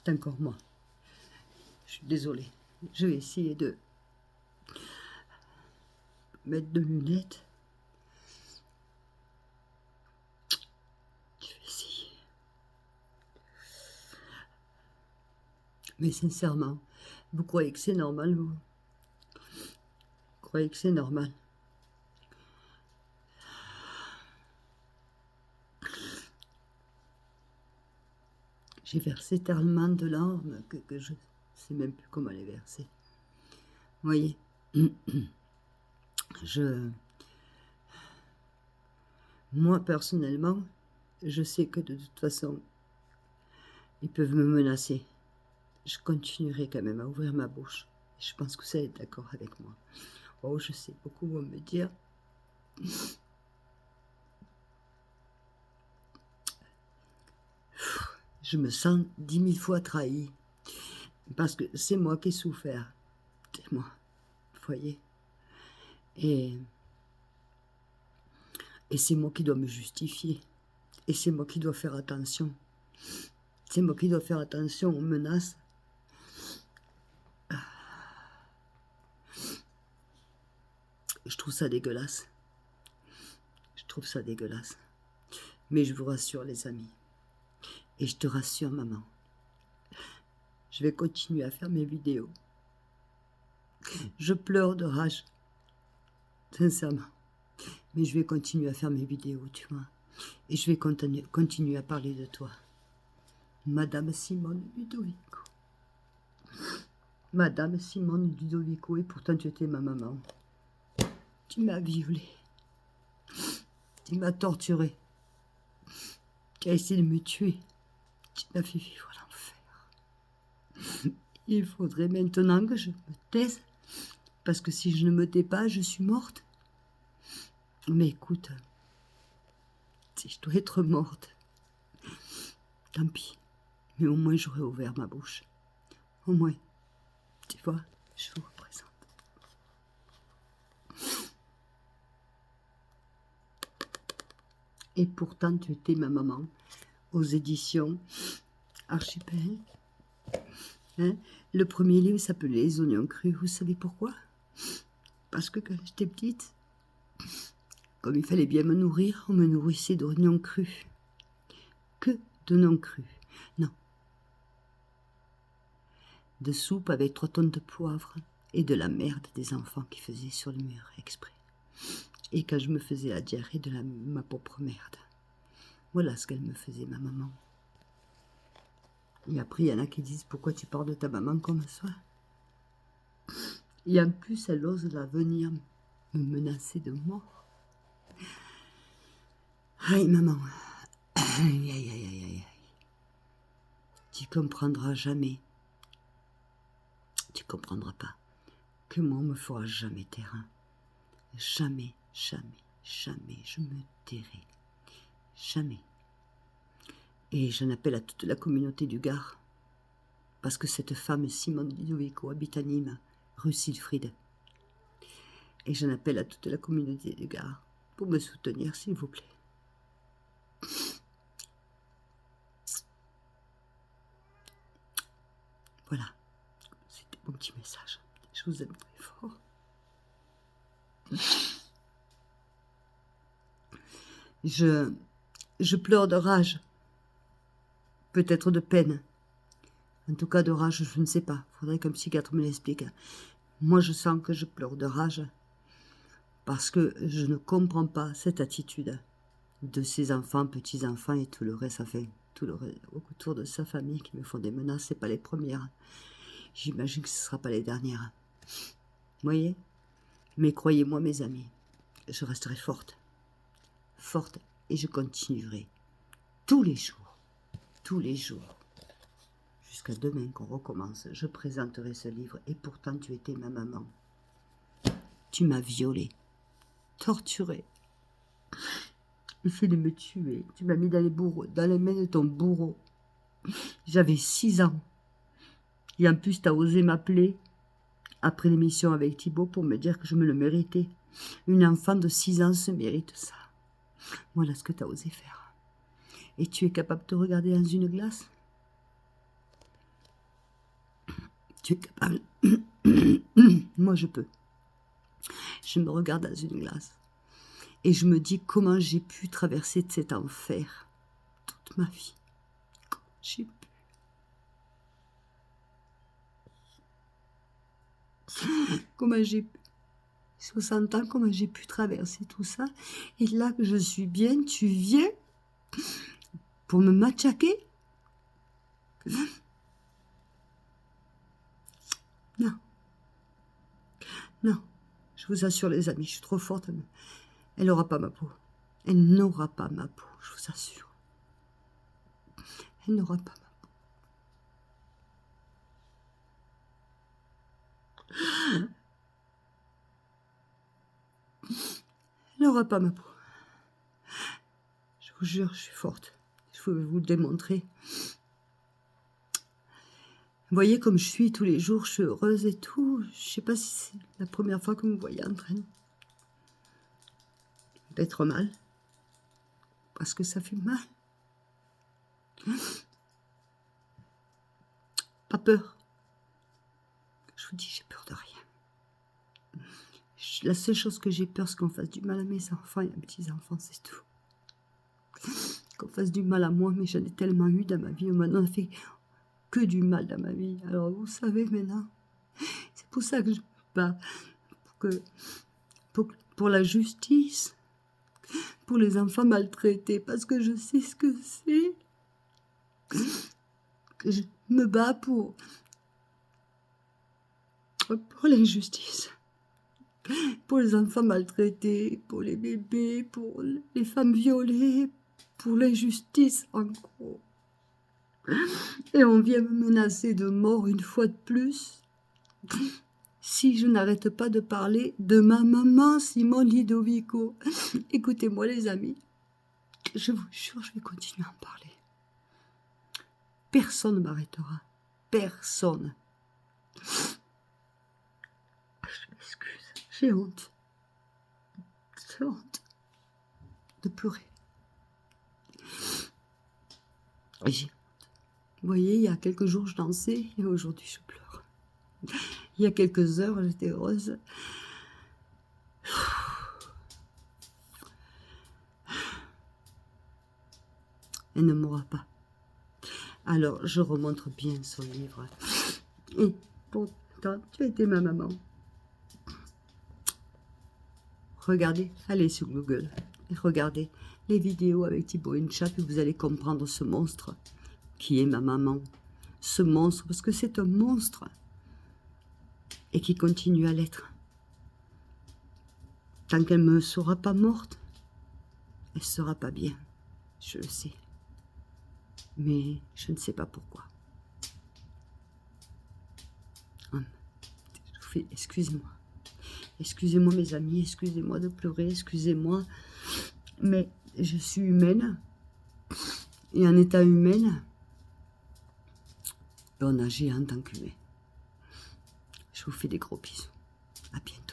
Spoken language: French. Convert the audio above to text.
c'est encore moi. Je suis désolée. Je vais essayer de mettre de lunettes. Je vais essayer. Mais sincèrement, vous croyez que c'est normal, vous? Vous croyez que c'est normal? J'ai versé tellement de larmes que je ne sais même plus comment les verser. Vous voyez, moi, personnellement, je sais que de toute façon, ils peuvent me menacer. Je continuerai quand même à ouvrir ma bouche. Je pense que vous êtes d'accord avec moi. Oh, je sais, beaucoup vont me dire... Je me sens 10 000 fois trahie. Parce que c'est moi qui ai souffert. C'est moi. Vous voyez? Et c'est moi qui dois me justifier. Et c'est moi qui dois faire attention. C'est moi qui dois faire attention aux menaces. Je trouve ça dégueulasse. Je trouve ça dégueulasse. Mais je vous rassure, les amis. Et je te rassure, maman. Je vais continuer à faire mes vidéos. Je pleure de rage. Sincèrement. Mais je vais continuer à faire mes vidéos, tu vois. Et je vais continuer à parler de toi. Madame Simone Ludovico. Madame Simone Ludovico, et pourtant tu étais ma maman. Tu m'as violée. Tu m'as torturée. Tu as essayé de me tuer. Tu m'as fait vivre l'enfer. Il faudrait maintenant que je me taise. Parce que si je ne me tais pas, je suis morte. Mais écoute, si je dois être morte, tant pis. Mais au moins j'aurais ouvert ma bouche. Au moins. Tu vois, je vous représente. Et pourtant, tu étais ma maman aux éditions Archipel. Hein? Le premier livre s'appelait Les oignons crus. Vous savez pourquoi? Parce que quand j'étais petite, comme il fallait bien me nourrir, on me nourrissait d'oignons crus. Que d'oignons crus. Non. De soupe avec 3 tonnes de poivre et de la merde des enfants qui faisaient sur le mur exprès. Et quand je me faisais la diarrhée de ma propre merde. Voilà ce qu'elle me faisait, ma maman. Et après, il y en a qui disent, pourquoi tu parles de ta maman comme ça? Et en plus, elle ose la venir me menacer de mort. Aïe, maman. Aïe, aïe, aïe, aïe, aïe. Tu comprendras jamais. Tu comprendras pas que moi, on me fera jamais taire. Jamais, jamais, jamais je me tairai. Jamais. Et j'en appelle à toute la communauté du Gard. Parce que cette femme, Simone Ludovico, habite à Nîmes, rue Siegfried. Et j'en appelle à toute la communauté du Gard pour me soutenir, s'il vous plaît. Voilà. C'était mon petit message. Je vous aime très fort. Je pleure de rage. Peut-être de peine. En tout cas, de rage, je ne sais pas. Il faudrait qu'un psychiatre me l'explique. Moi, je sens que je pleure de rage parce que je ne comprends pas cette attitude de ses enfants, petits-enfants et tout le reste, enfin, tout le reste autour de sa famille qui me font des menaces. C'est pas les premières. J'imagine que ce ne sera pas les dernières. Vous voyez? Mais croyez-moi, mes amis, je resterai forte. Forte et je continuerai tous les jours. Jusqu'à demain qu'on recommence, je présenterai ce livre. Et pourtant, tu étais ma maman. Tu m'as violée, torturée, essayé de me tuer. Tu m'as mis dans les mains de ton bourreau. J'avais 6 ans. Et en plus, tu as osé m'appeler après l'émission avec Thibaut pour me dire que je me le méritais. Une enfant de 6 ans se mérite ça. Voilà ce que tu as osé faire. Et tu es capable de te regarder dans une glace? Tu es capable. Moi, je peux. Je me regarde dans une glace. Et je me dis comment j'ai pu traverser cet enfer toute ma vie. Comment j'ai pu. Comment j'ai pu. 60 ans, comment j'ai pu traverser tout ça. Et là que je suis bien, tu viens pour me matraquer. Non. Non. Je vous assure, les amis, je suis trop forte. Elle n'aura pas ma peau. Elle n'aura pas ma peau, je vous assure. Elle n'aura pas ma peau. Elle n'aura pas ma peau. Je vous jure, je suis forte. Je vais vous le démontrer. Vous voyez comme je suis tous les jours, je suis heureuse et tout. Je sais pas si c'est la première fois que vous me voyez en train d'être mal. Parce que ça fait mal. Pas peur. Je vous dis, j'ai peur de rien. La seule chose que j'ai peur, c'est qu'on fasse du mal à mes enfants et à mes petits-enfants, c'est tout. Qu'on fasse du mal à moi, mais j'en ai tellement eu dans ma vie. Maintenant, on a fait que du mal dans ma vie. Alors, vous savez maintenant, c'est pour ça que je me bats. Pour la justice, pour les enfants maltraités, parce que je sais ce que c'est. Que je me bats pour l'injustice. Pour les enfants maltraités, pour les bébés, pour les femmes violées, pour l'injustice en gros. Et on vient me menacer de mort une fois de plus si je n'arrête pas de parler de ma maman Simone Ludovico. Écoutez-moi les amis, je vous jure, je vais continuer à en parler. Personne ne m'arrêtera. Personne. Je m'excuse, j'ai honte. J'ai honte de pleurer. J'ai honte. Vous voyez, il y a quelques jours, je dansais et aujourd'hui, je pleure. Il y a quelques heures, j'étais heureuse. Elle ne mourra pas. Alors, je remontre bien son livre. Et pourtant, tu as été ma maman. Regardez, allez sur Google et regardez les vidéos avec Thibaut Inchap et vous allez comprendre ce monstre qui est ma maman. Ce monstre, parce que c'est un monstre et qui continue à l'être. Tant qu'elle ne me sera pas morte, elle ne sera pas bien, je le sais. Mais je ne sais pas pourquoi. Je vous fais, excusez-moi. Excusez-moi mes amis, excusez-moi de pleurer, excusez-moi. Mais je suis humaine. Et en état humaine, on agit en tant qu'humain. Je vous fais des gros bisous. À bientôt.